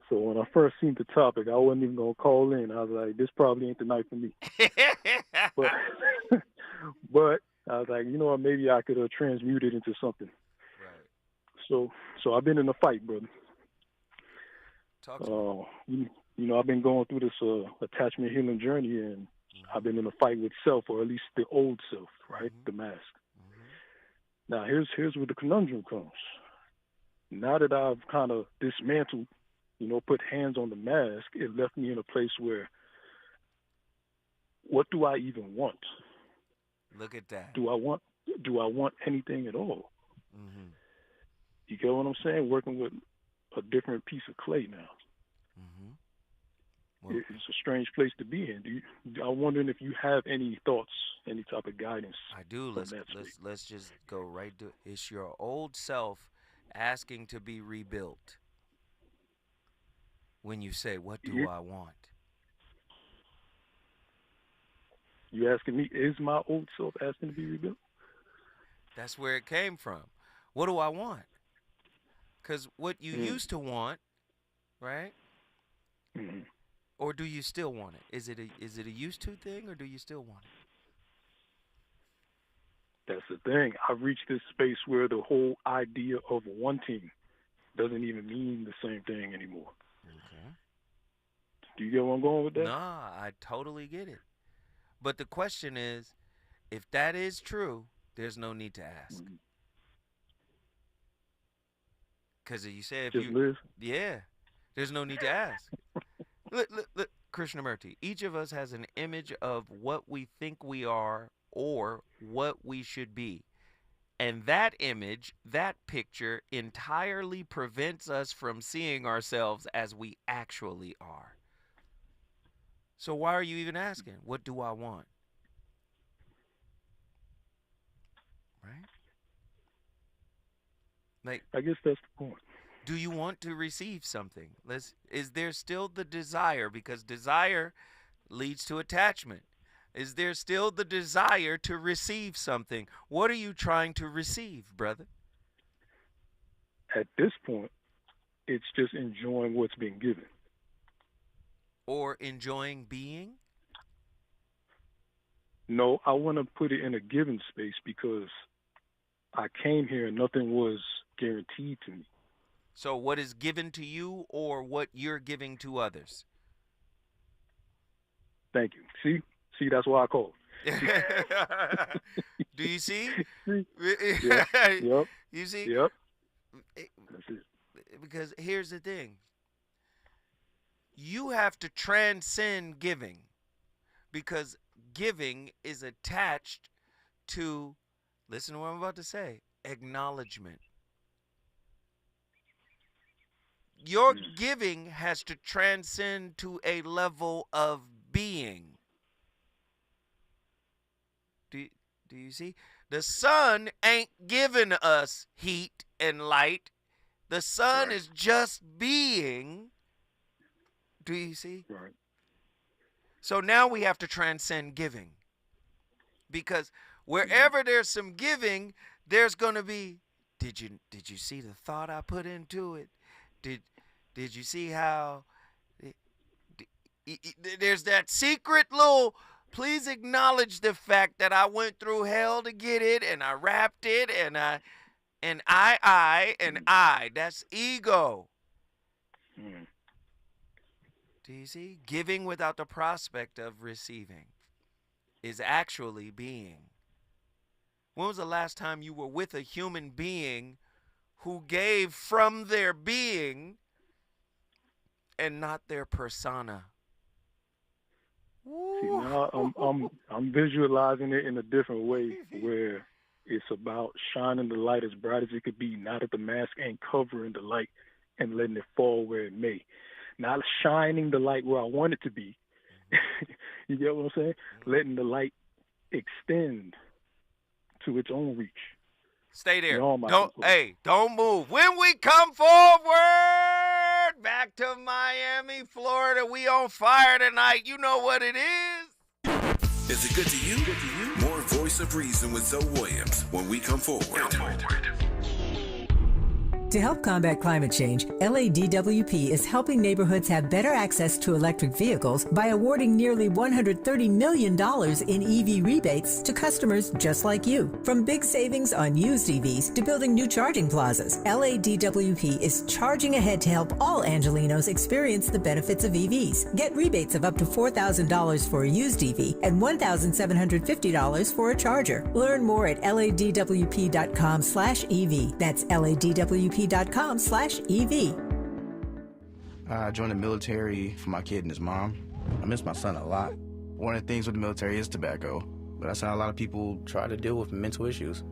Speaker 3: So when I first seen the topic, I wasn't even gonna call in. I was like, this probably ain't the night for me. but, but I was like, you know what? Maybe I could transmute it into something. Right. So I've been in a fight, brother.
Speaker 9: Talk to
Speaker 3: me. You know, I've been going through this attachment healing journey, and I've been in a fight with self, or at least the old self, right? The mask. Now, here's where the conundrum comes. Now that I've kind of dismantled, you know, put hands on the mask, it left me in a place where, what do I even want?
Speaker 9: Look at that.
Speaker 3: Do I want anything at all?
Speaker 9: Mm-hmm.
Speaker 3: You get what I'm saying? Working with a different piece of clay now.
Speaker 9: Mm-hmm.
Speaker 3: Well, it's a strange place to be in. I'm wondering if you have any thoughts, any type of guidance.
Speaker 9: I do. Let's just go right to it. It's your old self asking to be rebuilt. When you say, what do I want?
Speaker 3: You asking me, is my old self asking to be rebuilt?
Speaker 9: That's where it came from. What do I want? Because what you used to want, right?
Speaker 3: Mm-hmm.
Speaker 9: Or do you still want it? Is it a used to thing, or do you still want it?
Speaker 3: That's the thing. I've reached this space where the whole idea of wanting doesn't even mean the same thing anymore.
Speaker 9: Okay.
Speaker 3: Do you get where I'm going with that?
Speaker 9: Nah, I totally get it. But the question is, if that is true, there's no need to ask. Because you said if
Speaker 3: live.
Speaker 9: Yeah, there's no need to ask. Look, Krishnamurti, each of us has an image of what we think we are or what we should be. And that image, that picture, entirely prevents us from seeing ourselves as we actually are. So why are you even asking, what do I want? Right? Like,
Speaker 3: I guess that's the point.
Speaker 9: Do you want to receive something? Is there still the desire? Because desire leads to attachment. Is there still the desire to receive something? What are you trying to receive, brother?
Speaker 3: At this point, it's just enjoying what's being given.
Speaker 9: Or enjoying being?
Speaker 3: No, I want to put it in a given space because I came here and nothing was guaranteed to me.
Speaker 9: So what is given to you or what you're giving to others?
Speaker 3: Thank you. See, that's why I called.
Speaker 9: Do you see?
Speaker 3: Yep.
Speaker 9: You see?
Speaker 3: Yep. That's it.
Speaker 9: Because here's the thing. You have to transcend giving, because giving is attached to, listen to what I'm about to say, acknowledgement. Your giving has to transcend to a level of being. Do you see? The sun ain't giving us heat and light. The sun is just being. Do you see?
Speaker 3: Right.
Speaker 9: So now we have to transcend giving. Because wherever there's some giving, there's going to be, did you see the thought I put into it? Did you see how there's that secret little, please acknowledge the fact that I went through hell to get it, and I wrapped it, and I, that's ego. Do you see? Giving without the prospect of receiving is actually being. When was the last time you were with a human being who gave from their being and not their persona?
Speaker 3: See, now I'm visualizing it in a different way, where it's about shining the light as bright as it could be, not that the mask ain't covering the light and letting it fall where it may. Not shining the light where I want it to be. You get what I'm saying? Letting the light extend to its own reach.
Speaker 9: Stay there. Don't move. When we come forward back to Miami, Florida, we on fire tonight. You know what it is.
Speaker 13: Is it good to you? More Voice of Reason with Zoe Williams when we come forward.
Speaker 6: To help combat climate change, LADWP is helping neighborhoods have better access to electric vehicles by awarding nearly $130 million in EV rebates to customers just like you. From big savings on used EVs to building new charging plazas, LADWP is charging ahead to help all Angelinos experience the benefits of EVs. Get rebates of up to $4,000 for a used EV and $1,750 for a charger. Learn more at ladwp.com/EV. That's ladwp.com/EV.
Speaker 4: I joined the military for my kid and his mom. I miss my son a lot. One of the things with the military is tobacco, but I saw a lot of people try to deal with mental issues.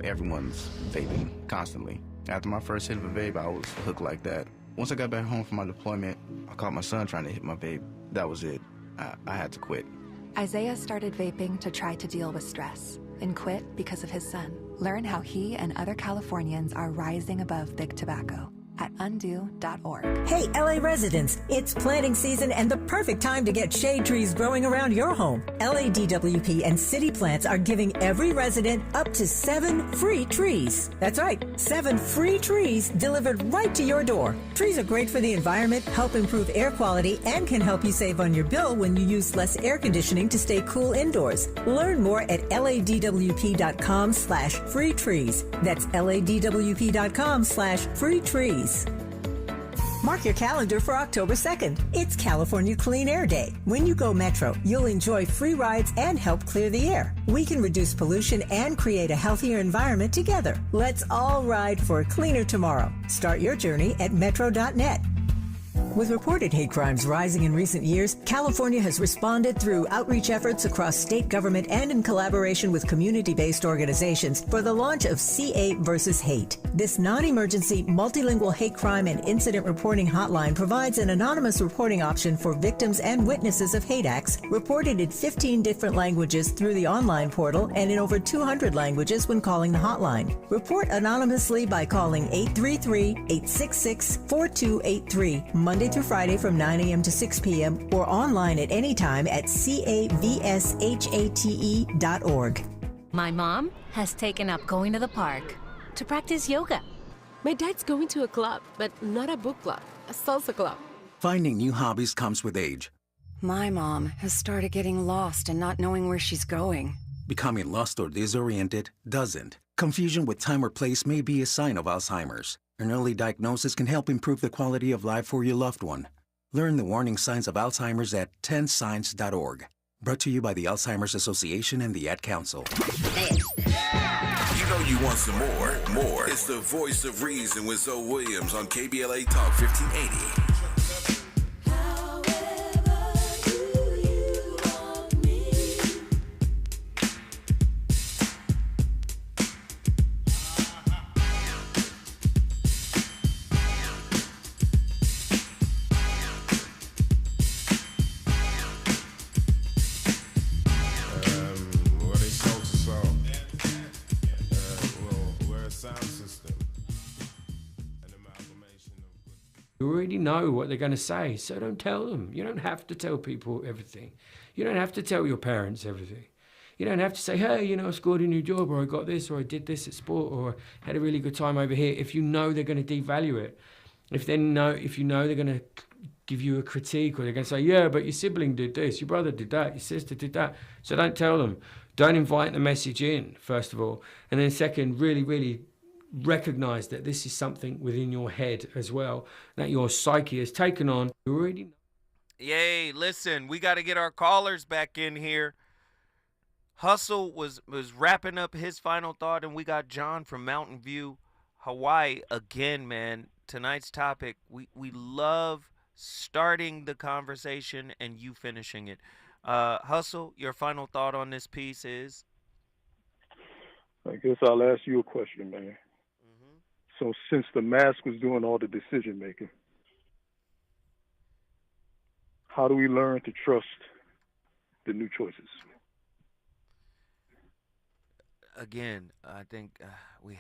Speaker 4: Everyone's vaping constantly. After my first hit of a vape, I was hooked like that. Once I got back home from my deployment, I caught my son trying to hit my vape. That was it. I had to quit.
Speaker 5: Isaiah started vaping to try to deal with stress and quit because of his son. Learn how he and other Californians are rising above big tobacco at undo.org.
Speaker 6: Hey, LA residents, it's planting season and the perfect time to get shade trees growing around your home. LADWP and City Plants are giving every resident up to 7 free trees. That's right, 7 free trees delivered right to your door. Trees are great for the environment, help improve air quality, and can help you save on your bill when you use less air conditioning to stay cool indoors. Learn more at ladwp.com/free trees. That's ladwp.com/free trees. Mark your calendar for October 2nd. It's California Clean Air Day. When you go Metro, you'll enjoy free rides and help clear the air. We can reduce pollution and create a healthier environment together. Let's all ride for a cleaner tomorrow. Start your journey at metro.net. With reported hate crimes rising in recent years, California has responded through outreach efforts across state government and in collaboration with community-based organizations for the launch of CA versus Hate. This non-emergency, multilingual hate crime and incident reporting hotline provides an anonymous reporting option for victims and witnesses of hate acts, reported in 15 different languages through the online portal and in over 200 languages when calling the hotline. Report anonymously by calling 833-866-4283, Monday through Friday from 9 a.m. to 6 p.m. or online at any time at cavshate.org.
Speaker 7: My mom has taken up going to the park to practice yoga.
Speaker 8: My dad's going to a club, but not a book club, a salsa club.
Speaker 10: Finding new hobbies comes with age.
Speaker 26: My mom has started getting lost and not knowing where she's going.
Speaker 10: Becoming lost or disoriented doesn't. Confusion with time or place may be a sign of Alzheimer's. An early diagnosis can help improve the quality of life for your loved one. Learn the warning signs of Alzheimer's at 10signs.org. Brought to you by the Alzheimer's Association and the Ad Council.
Speaker 13: You know you want some more. It's the Voice of Reason with Zoe Williams on KBLA Talk 1580.
Speaker 27: You already know what they're going to say, so don't tell them. You don't have to tell people everything. You don't have to tell your parents everything. You don't have to say, hey, I scored a new job, or I got this, or I did this at sport, or had a really good time over here, if you know they're going to devalue it. If you know they're going to give you a critique, or they're going to say, yeah, but your sibling did this, your brother did that, your sister did that. So don't tell them. Don't invite the message in, first of all. And then second, really, really recognize that this is something within your head as well, that your psyche has taken on. You already know.
Speaker 9: Yay, listen, we got to get our callers back in here. Hustle was wrapping up his final thought, and we got John from Mountain View, Hawaii. Again, man, tonight's topic, we love starting the conversation and you finishing it. Hustle, your final thought on this piece is?
Speaker 3: I guess I'll ask you a question, man. So since the mask was doing all the decision making, how do we learn to trust the new choices?
Speaker 9: Again, I think we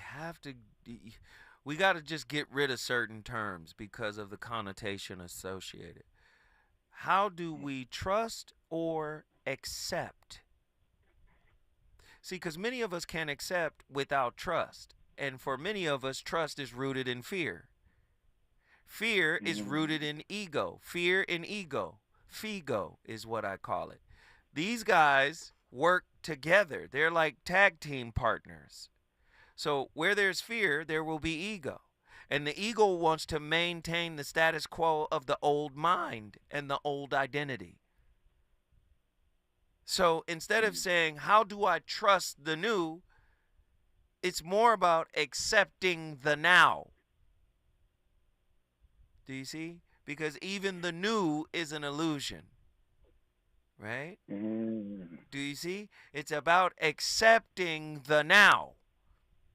Speaker 9: got to just get rid of certain terms because of the connotation associated. How do we trust or accept? See, because many of us can't accept without trust. And for many of us, trust is rooted in fear. Fear is rooted in ego. Fear and ego. Figo is what I call it. These guys work together. They're like tag team partners. So where there's fear, there will be ego. And the ego wants to maintain the status quo of the old mind and the old identity. So instead of saying, how do I trust the new? It's more about accepting the now. Do you see? Because even the new is an illusion. Right? Do you see? It's about accepting the now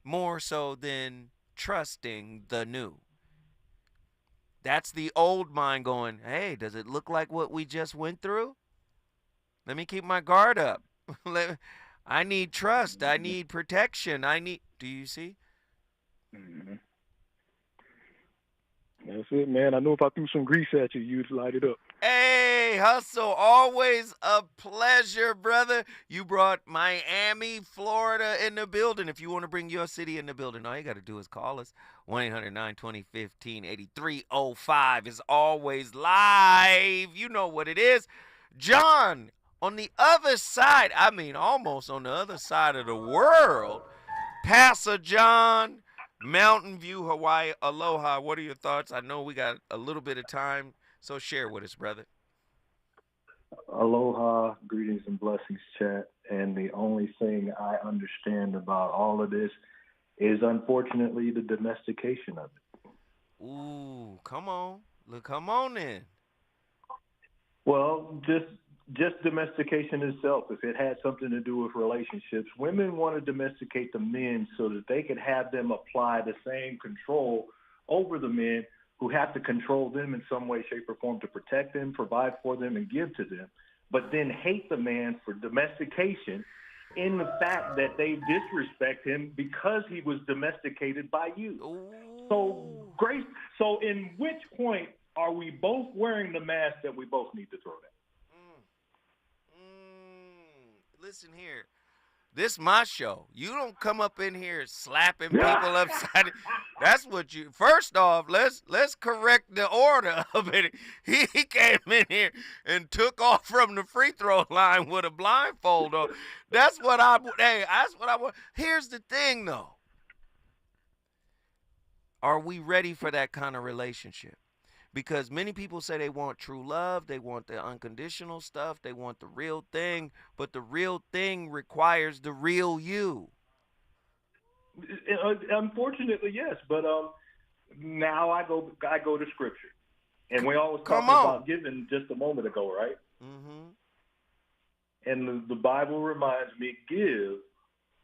Speaker 9: more so than trusting the new. That's the old mind going, hey, does it look like what we just went through? Let me keep my guard up. I need trust. I need protection. Do you see?
Speaker 3: That's it, man. I know if I threw some grease at you, you'd light it up.
Speaker 9: Hey, Hustle, always a pleasure, brother. You brought Miami, Florida in the building. If you want to bring your city in the building, all you got to do is call us. 1-800-920-15-8305 is always live. You know what it is. John, on the other side, almost on the other side of the world, Pastor John, Mountain View, Hawaii. Aloha. What are your thoughts? I know we got a little bit of time, so share with us, brother.
Speaker 11: Aloha, greetings and blessings, chat. And the only thing I understand about all of this is, unfortunately, the domestication of it.
Speaker 9: Ooh, come on. Look, come on then.
Speaker 11: Well, just domestication itself. If it had something to do with relationships, women want to domesticate the men so that they can have them apply the same control over the men who have to control them in some way, shape, or form to protect them, provide for them, and give to them, but then hate the man for domestication in the fact that they disrespect him because he was domesticated by you. Ooh. So in which point are we both wearing the mask that we both need to throw down?
Speaker 9: Listen here. This my show. You don't come up in here slapping people upside. That's what you. First off, let's correct the order of it. He came in here and took off from the free throw line with a blindfold on. That's what I want. Here's the thing, though. Are we ready for that kind of relationship? Because many people say they want true love, they want the unconditional stuff, they want the real thing, but the real thing requires the real you.
Speaker 11: Unfortunately, yes, but now I go to Scripture, and we always talked about giving just a moment ago, right? Mm-hmm. And the Bible reminds me, give,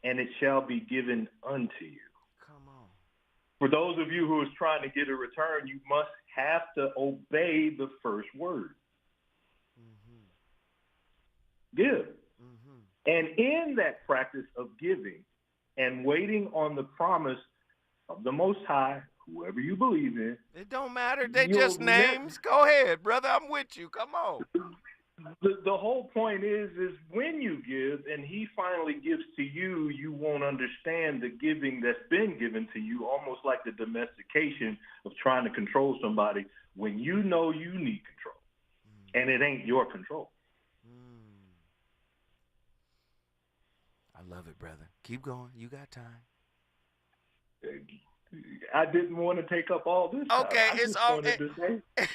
Speaker 11: and it shall be given unto you. For those of you who is trying to get a return, you must have to obey the first word. Give. And in that practice of giving and waiting on the promise of the Most High, whoever you believe in.
Speaker 9: It don't matter. They just names. Go ahead, brother. I'm with you. Come on.
Speaker 11: The whole point is when you give and he finally gives to you, you won't understand the giving that's been given to you, almost like the domestication of trying to control somebody when you know you need control and it ain't your control.
Speaker 9: I love it, brother. Keep going. You got time.
Speaker 11: I didn't want to take up all this time.
Speaker 9: Okay,
Speaker 11: I
Speaker 9: it's
Speaker 11: just
Speaker 9: all
Speaker 11: wanted to say.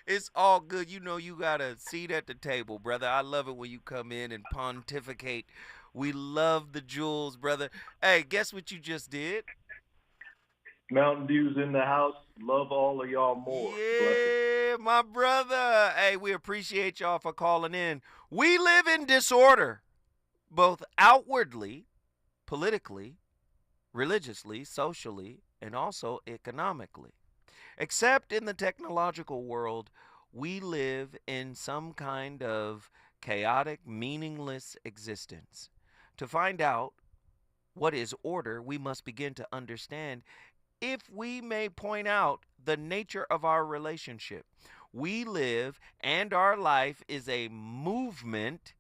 Speaker 9: it's all good. You know you got a seat at the table, brother. I love it when you come in and pontificate. We love the jewels, brother. Hey, guess what you just did?
Speaker 11: Mountain Dew's in the house. Love all of y'all more.
Speaker 9: Yeah, my brother. Hey, we appreciate y'all for calling in. We live in disorder, both outwardly, politically, religiously, socially, and also economically. Except in the technological world, we live in some kind of chaotic, meaningless existence. To find out what is order, we must begin to understand, if we may point out, the nature of our relationship. We live, and our life is a movement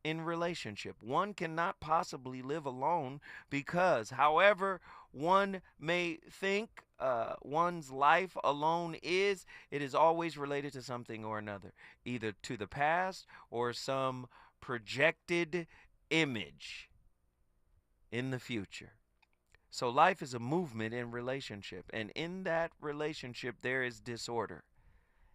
Speaker 9: in relationship. One cannot possibly live alone because, however one may think one's life alone is, it is always related to something or another, either to the past or some projected image in the future. So life is a movement in relationship, and in that relationship there is disorder.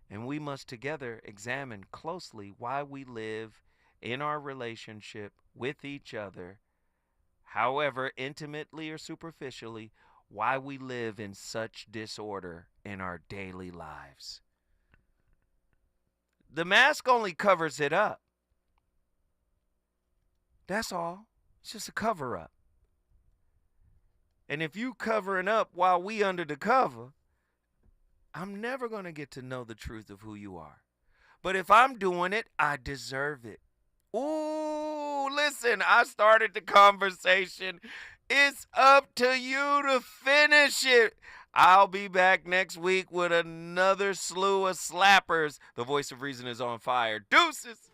Speaker 9: And we must together examine closely why we live in our relationship with each other, however intimately or superficially, why we live in such disorder in our daily lives. The mask only covers it up. That's all. It's just a cover-up. And if you covering up while we under the cover, I'm never going to get to know the truth of who you are. But if I'm doing it, I deserve it. Ooh, listen, I started the conversation. It's up to you to finish it. I'll be back next week with another slew of slappers. The voice of reason is on fire. Deuces.